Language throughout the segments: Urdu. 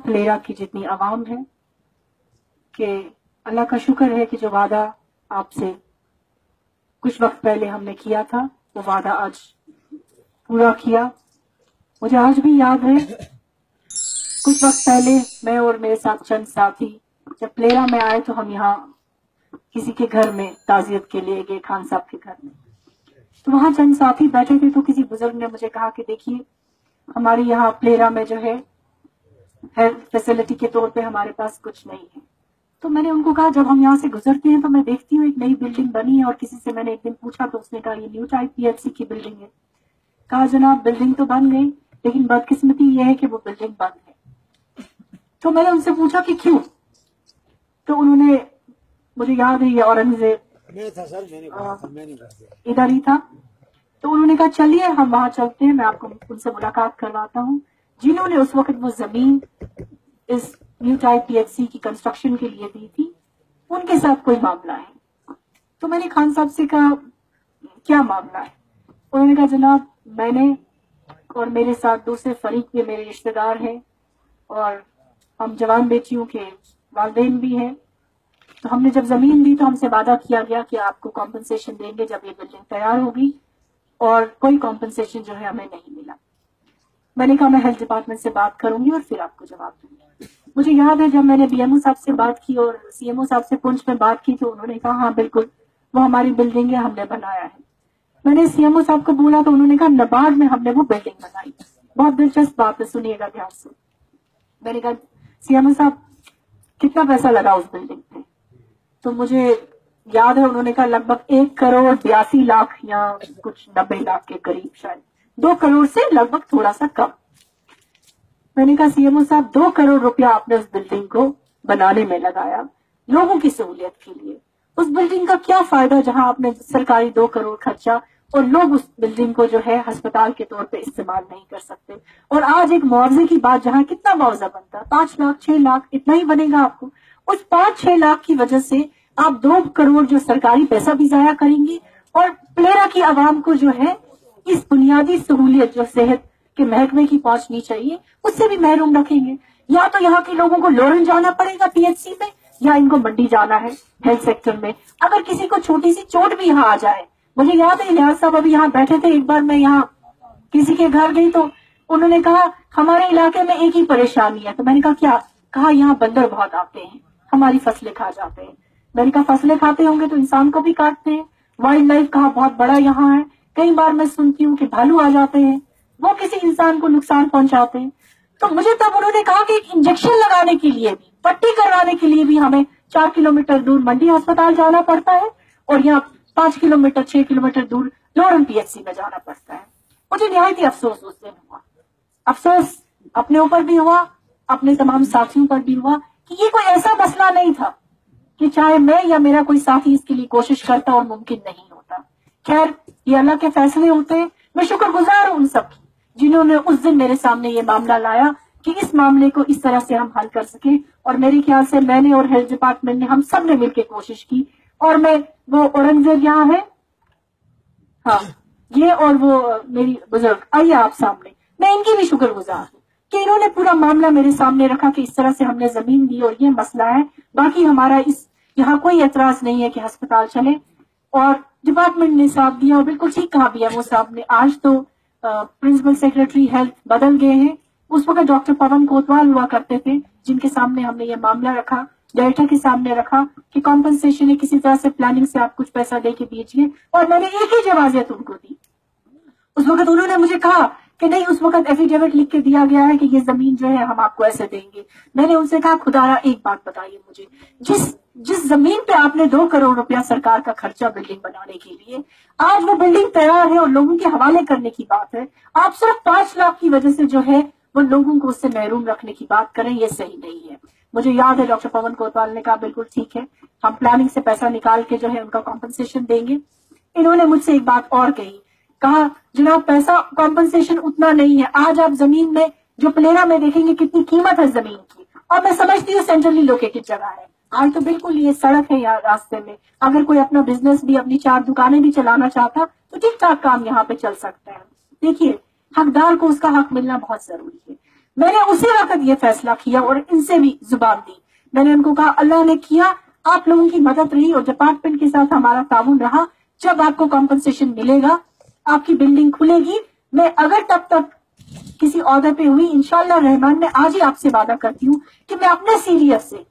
پلیرا کی جتنی عوام ہے کہ اللہ کا شکر ہے کہ جو وعدہ آپ سے کچھ وقت پہلے ہم نے کیا تھا وہ وعدہ آج پورا کیا. مجھے آج بھی یاد ہے کچھ وقت پہلے میں اور میرے ساتھ چند ساتھی جب پلیرا میں آئے تو ہم یہاں کسی کے گھر میں تعزیت کے لیے گئے، خان صاحب کے گھر میں. تو وہاں چند ساتھی بیٹھے تھے تو کسی بزرگ نے مجھے کہا کہ دیکھیے ہمارے یہاں پلیرا میں جو ہے ہیلتھ فیسلٹی کے طور پہ ہمارے پاس کچھ نہیں ہے. تو میں نے ان کو کہا جب ہم یہاں سے گزرتے ہیں تو میں دیکھتی ہوں ایک نئی بلڈنگ بنی ہے، اور کسی سے میں نے ایک دن پوچھا تو اس نے کہا یہ new type P H C کی بلڈنگ ہے. کہا جناب بلڈنگ تو بن گئی لیکن بدقسمتی یہ ہے کہ وہ بلڈنگ بند ہے. تو میں نے ان سے پوچھا کہ کیوں؟ تو انہوں نے، مجھے یاد ہے یہ اورنگزیب ادھر ہی تھا، تو انہوں نے کہا چلیے ہم وہاں چلتے ہیں، میں آپ کو ان سے ملاقات کرواتا ہوں جنہوں نے اس وقت وہ زمین اس new type P H C کی کنسٹرکشن کے لیے دی تھی، ان کے ساتھ کوئی معاملہ ہے. تو میں نے خان صاحب سے کہا کیا معاملہ ہے؟ انہوں نے کہا جناب میں نے اور میرے ساتھ دوسرے فریق میں میرے رشتہ دار ہیں اور ہم جوان بیٹیوں کے والدین بھی ہیں، تو ہم نے جب زمین دی تو ہم سے وعدہ کیا گیا کہ آپ کو کمپنسیشن دیں گے جب یہ بلڈنگ تیار ہوگی، اور کوئی کمپنسیشن جو ہے ہمیں نہیں ملا. میں نے کہا میں ہیلتھ ڈپارٹمنٹ سے بات کروں گی اور پھر آپ کو جواب دوں گی. مجھے یاد ہے جب میں نے بی ایم او صاحب سے بات کی اور سی ایم او صاحب سے پونچھ میں بات کی تو انہوں نے کہا ہاں بالکل وہ ہماری بلڈنگ ہے، ہم نے بنایا ہے. میں نے سی ایم او صاحب کو بولا تو انہوں نے کہا نبارڈ میں ہم نے وہ بلڈنگ بنائی. بہت دلچسپ بات ہے، سنیے گا دھیان سے. میں نے کہا سی ایم او صاحب کتنا پیسہ لگا اس بلڈنگ پہ؟ تو مجھے یاد ہے انہوں نے کہا لگ بھگ 1,82,00,000 یا کچھ 90 لاکھ کے قریب، شاید 2 کروڑ سے لگ بھگ تھوڑا سا کم. میں نے کہا سی ایم او صاحب 2 کروڑ روپیہ آپ نے اس بلڈنگ کو بنانے میں لگایا لوگوں کی سہولیت کے لیے. اس بلڈنگ کا کیا فائدہ جہاں آپ نے سرکاری 2 کروڑ خرچہ اور لوگ اس بلڈنگ کو جو ہے ہسپتال کے طور پہ استعمال نہیں کر سکتے. اور آج ایک معاوضے کی بات جہاں کتنا معاوضہ بنتا ہے 5 لاکھ 6 لاکھ اتنا ہی بنے گا آپ کو، اس 5-6 لاکھ کی وجہ سے آپ 2 کروڑ جو سرکاری پیسہ بھی ضائع کریں گی اور پلیرا کی عوام کو جو ہے اس بنیادی سہولیت جو صحت کے محکمے کی پہنچنی چاہیے اس سے بھی محروم رکھیں گے. یا تو یہاں کے لوگوں کو لورن جانا پڑے گا پی ایچ سی میں، یا ان کو منڈی جانا ہے ہیلتھ سیکٹر میں. اگر کسی کو چھوٹی سی چوٹ بھی یہاں آ جائے، مجھے یاد ہے نیاز صاحب ابھی یہاں بیٹھے تھے، ایک بار میں یہاں کسی کے گھر گئی تو انہوں نے کہا ہمارے علاقے میں ایک ہی پریشانی ہے. تو میں نے کہا کیا؟ کہا یہاں بندر بہت آتے ہیں، ہماری فصلیں کھا جاتے ہیں. میں نے کہا فصلیں کھاتے ہوں گے تو انسان کو بھی کاٹتے ہیں. وائلڈ لائف کہا بہت بڑا یہاں ہے. کئی بار میں سنتی ہوں کہ بھالو آ جاتے ہیں، وہ کسی انسان کو نقصان پہنچاتے ہیں. تو مجھے تب انہوں نے کہا کہ ایک انجیکشن لگانے کے لیے بھی، پٹی کروانے کے لیے بھی ہمیں 4 کلومیٹر دور منڈی ہسپتال جانا پڑتا ہے اور یہاں 5 کلومیٹر 6 کلومیٹر دور لورن پی ایچ سی میں جانا پڑتا ہے. مجھے نہایت ہی افسوس اس دن ہوا. افسوس اپنے اوپر بھی ہوا، اپنے تمام ساتھیوں پر بھی ہوا کہ یہ کوئی ایسا مسئلہ نہیں تھا کہ چاہے میں یا میرا کوئی ساتھی اس کے لیے کوشش کرتا اور ممکن نہیں ہوتا. خیر یہ اللہ کے فیصلے ہوتے ہیں. میں شکر گزار ہوں ان سب کی جنہوں نے اس دن میرے سامنے یہ معاملہ لایا کہ اس معاملے کو اس طرح سے ہم حل کر سکیں. اور میرے خیال سے میں نے اور ہیلتھ ڈپارٹمنٹ نے ہم سب نے مل کے کوشش کی. اور میں وہ اورنگزیب یہاں ہے، ہاں یہ اور وہ میری بزرگ آئیے آپ سامنے، میں ان کی بھی شکر گزار ہوں کہ انہوں نے پورا معاملہ میرے سامنے رکھا کہ اس طرح سے ہم نے زمین دی اور یہ مسئلہ ہے. باقی ہمارا اس یہاں کوئی اعتراض نہیں ہے کہ ہسپتال چلے. اور ڈپارٹمنٹ نے ساتھ دیا اور بالکل ٹھیک کہا بھی ہے وہ صاحب نے. آج تو پرنسپل سیکرٹری ہیلتھ بدل گئے ہیں، اس وقت ڈاکٹر پون کوتوال ہوا کرتے تھے جن کے سامنے ہم نے یہ معاملہ رکھا، ڈائریکٹر کے سامنے رکھا کہ کمپنسیشن ہے کسی طرح سے پلاننگ سے آپ کچھ پیسہ دے کے دیجیے. اور میں نے ایک ہی جوازیت ان کو دی. اس وقت انہوں نے مجھے کہا کہ نہیں اس وقت ایفیڈیوٹ لکھ کے دیا گیا ہے کہ یہ زمین جو ہے ہم آپ کو ایسے دیں گے. میں نے ان سے کہا خدایا ایک بات بتائیے مجھے، جس زمین پہ آپ نے 2 کروڑ روپیہ سرکار کا خرچہ بلڈنگ بنانے کے لیے، آج وہ بلڈنگ تیار ہے اور لوگوں کے حوالے کرنے کی بات ہے، آپ صرف 5 لاکھ کی وجہ سے جو ہے وہ لوگوں کو اس سے محروم رکھنے کی بات کریں، یہ صحیح نہیں ہے. مجھے یاد ہے ڈاکٹر پون کوتوال نے کہا بالکل ٹھیک ہے ہم پلاننگ سے پیسہ نکال کے جو ہے ان کا کمپنسیشن دیں گے. انہوں نے مجھ سے ایک بات اور کہی، کہا جناب پیسہ کمپنسیشن اتنا نہیں ہے. آج آپ زمین میں جو پلیرا میں دیکھیں گے کتنی قیمت ہے زمین کی، اور میں سمجھتی ہوں سینٹرلی لوکیٹڈ جگہ ہے. آج تو بالکل یہ سڑک ہے یہاں راستے میں، اگر کوئی اپنا بزنس بھی اپنی 4 دکانیں بھی چلانا چاہتا تو ٹھیک ٹھاک کام یہاں پہ چل سکتا ہے. دیکھیے حقدار کو اس کا حق ملنا بہت ضروری ہے. میں نے اسی وقت یہ فیصلہ کیا اور ان سے بھی زبان دی. میں نے ان کو کہا اللہ نے کیا، آپ لوگوں کی مدد رہی اور ڈپارٹمنٹ کے ساتھ ہمارا تعاون رہا. جب آپ کو کمپنسیشن ملے گا، آپ کی بلڈنگ کھلے گی، میں اگر تب تک کسی عہدے پہ ہوئی انشاءاللہ رحمان میں آج ہی آپ سے وعدہ کرتی ہوں کہ میں اپنے CDF سے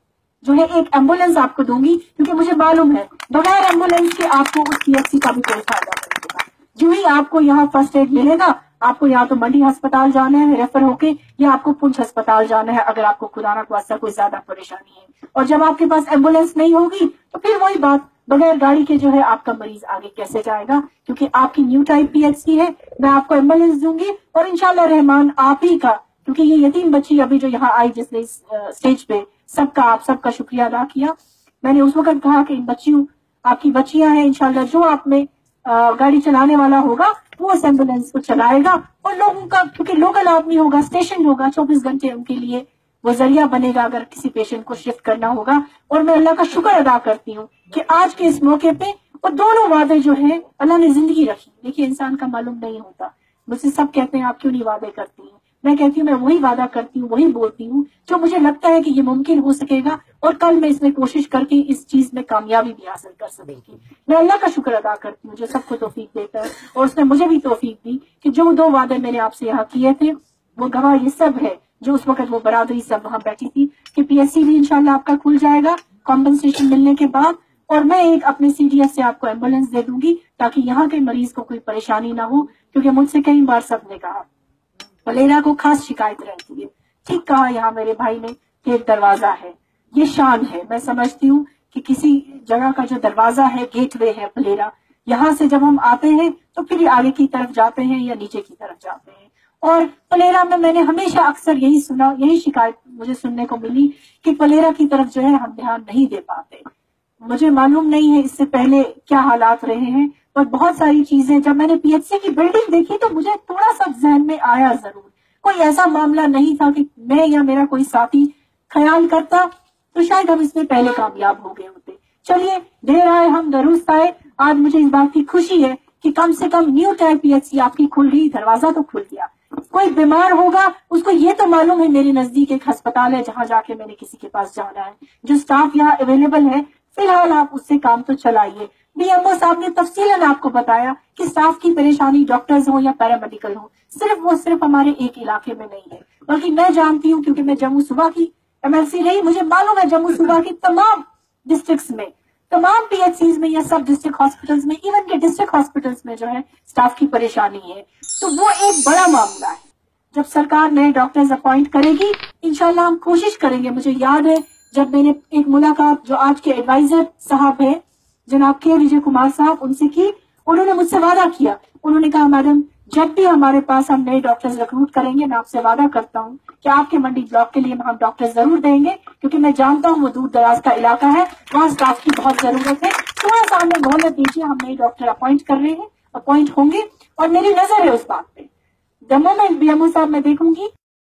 جو ہے ایک ایمبولینس آپ کو دوں گی، کیونکہ مجھے معلوم ہے بغیر ایمبولینس کے آپ کو اس PHC کا بھی کوئی فائدہ نہیں ہوگا. جو ہی آپ کو یہاں فرسٹ ایڈ ملے گا، آپ کو یا تو منڈی ہسپتال جانا ہے ریفر ہو کے، یا آپ کو پونچھ ہسپتال جانا ہے اگر آپ کو خدا نہ خواستہ کوئی زیادہ پریشانی ہے. اور جب آپ کے پاس ایمبولینس نہیں ہوگی تو پھر وہی بات، بغیر گاڑی کے جو ہے آپ کا مریض آگے کیسے جائے گا؟ کیونکہ آپ کی نیو ٹائپ PHC ہے. میں آپ کو ایمبولینس دوں گی اور انشاءاللہ رحمان آپ ہی کا، کیونکہ یہ یتیم بچی ابھی جو یہاں آئی جس نے اسٹیج پہ آپ سب کا شکریہ ادا کیا. میں نے اس وقت کہا کہ ان بچیوں، آپ کی بچیاں ہیں، انشاءاللہ جو آپ میں گاڑی چلانے والا ہوگا وہ اس ایمبولینس کو چلائے گا، اور لوگوں کا، کیونکہ لوکل آدمی ہوگا، اسٹیشن ہوگا، 24 گھنٹے ان کے لیے وہ ذریعہ بنے گا اگر کسی پیشنٹ کو شفٹ کرنا ہوگا. اور میں اللہ کا شکر ادا کرتی ہوں کہ آج کے اس موقع پہ وہ دونوں وعدے جو ہیں اللہ نے زندگی رکھی. دیکھیے انسان کا معلوم نہیں ہوتا، مجھ سے سب کہتے ہیں آپ کیوں نہیں وعدے کرتی ہیں؟ میں کہتی ہوں میں وہی وعدہ کرتی ہوں، وہی بولتی ہوں جو مجھے لگتا ہے کہ یہ ممکن ہو سکے گا، اور کل میں اس میں کوشش کر کے اس چیز میں کامیابی بھی حاصل کر سکوں گی. میں اللہ کا شکر ادا کرتی ہوں جو سب کو توفیق دیتا ہے، اور اس نے مجھے بھی توفیق دی کہ جو 2 وعدے میں نے آپ سے یہاں کیے تھے وہ گواہ یہ سب ہے جو اس وقت وہ برادری سب وہاں بیٹھی تھی کہ PHC بھی انشاءاللہ آپ کا کھل جائے گا کمپنسیشن ملنے کے بعد، اور میں ایک اپنے CDF سے آپ کو ایمبولینس دے دوں گی تاکہ یہاں کے مریض کو کوئی پریشانی نہ ہو. کیونکہ مجھ سے کئی بار سب نے کہا پلیرا کو خاص شکایت رہتی ہے. ٹھیک کہا یہاں میرے بھائی نے کہ ایک دروازہ ہے، یہ شان ہے. میں سمجھتی ہوں کہ کسی جگہ کا جو دروازہ ہے، گیٹ وے ہے پلیرا، یہاں سے جب ہم آتے ہیں تو پھر یہ آگے کی طرف جاتے ہیں یا نیچے کی طرف جاتے ہیں. اور پلیرا میں نے ہمیشہ اکثر یہی سنا، یہی شکایت مجھے سننے کو ملی کہ پلیرا کی طرف جو ہے ہم دھیان نہیں دے پاتے. مجھے معلوم نہیں ہے اس سے پہلے کیا حالات رہے ہیں، اور بہت ساری چیزیں جب میں نے PHC کی بلڈنگ دیکھی تو مجھے تھوڑا سا ذہن میں آیا ضرور. کوئی ایسا معاملہ نہیں تھا کہ میں یا میرا کوئی ساتھی خیال کرتا تو شاید ہم اس میں پہلے کامیاب ہو گئے ہوتے. چلیے دیر آئے ہم درست آئے. آج مجھے اس بات کی خوشی ہے کہ کم سے کم نیو ٹائپ PHC آپ کی کھل گئی، دروازہ تو کھل گیا. کوئی بیمار ہوگا اس کو یہ تو معلوم ہے میرے نزدیک ایک ہسپتال ہے جہاں جا کے میں نے کسی کے پاس جانا ہے. جو اسٹاف یہاں اویلیبل ہے فی الحال آپ اس سے کام تو چلائیے. BMO صاحب نے تفصیلاً آپ کو بتایا کہ اسٹاف کی پریشانی ڈاکٹرز ہوں یا پیرامیڈیکل ہوں صرف ہمارے ایک علاقے میں نہیں ہے، بلکہ میں جانتی ہوں کیونکہ میں جموں صوبہ کی MLC رہی، مجھے معلوم ہے جموں صوبہ کی تمام ڈسٹرکٹس میں، تمام PHCs میں یا سب ڈسٹرکٹ ہاسپٹلس میں، ایون کہ ڈسٹرکٹ ہاسپٹلس میں جو ہے اسٹاف کی پریشانی ہے. تو وہ ایک بڑا معاملہ ہے. جب سرکار نئے ڈاکٹرز اپوائنٹ کرے گی انشاءاللہ ہم کوشش کریں گے. مجھے یاد ہے جب میں نے ایک ملاقات جو آج کے ایڈوائزر صاحب ہیں جناب کے وجے کمار صاحب ان سے کی، انہوں نے مجھ سے وعدہ کیا، انہوں نے کہا میڈم جب بھی ہمارے پاس ہم نئے ڈاکٹرز ریکروٹ کریں گے میں آپ سے وعدہ کرتا ہوں کہ آپ کے منڈی بلاک کے لیے ہم ڈاکٹر ضرور دیں گے، کیونکہ میں جانتا ہوں وہ دور دراز کا علاقہ ہے، وہاں اسٹاف کی بہت ضرورت ہے. تھوڑا سا ہمیں مہلت دیجیے، ہم نئے ڈاکٹر اپوائنٹ کر رہے ہیں، اپوائنٹ ہوں گے، اور میری نظر ہے اس بات پہ. دا مومنٹ BMO صاحب میں دیکھوں گی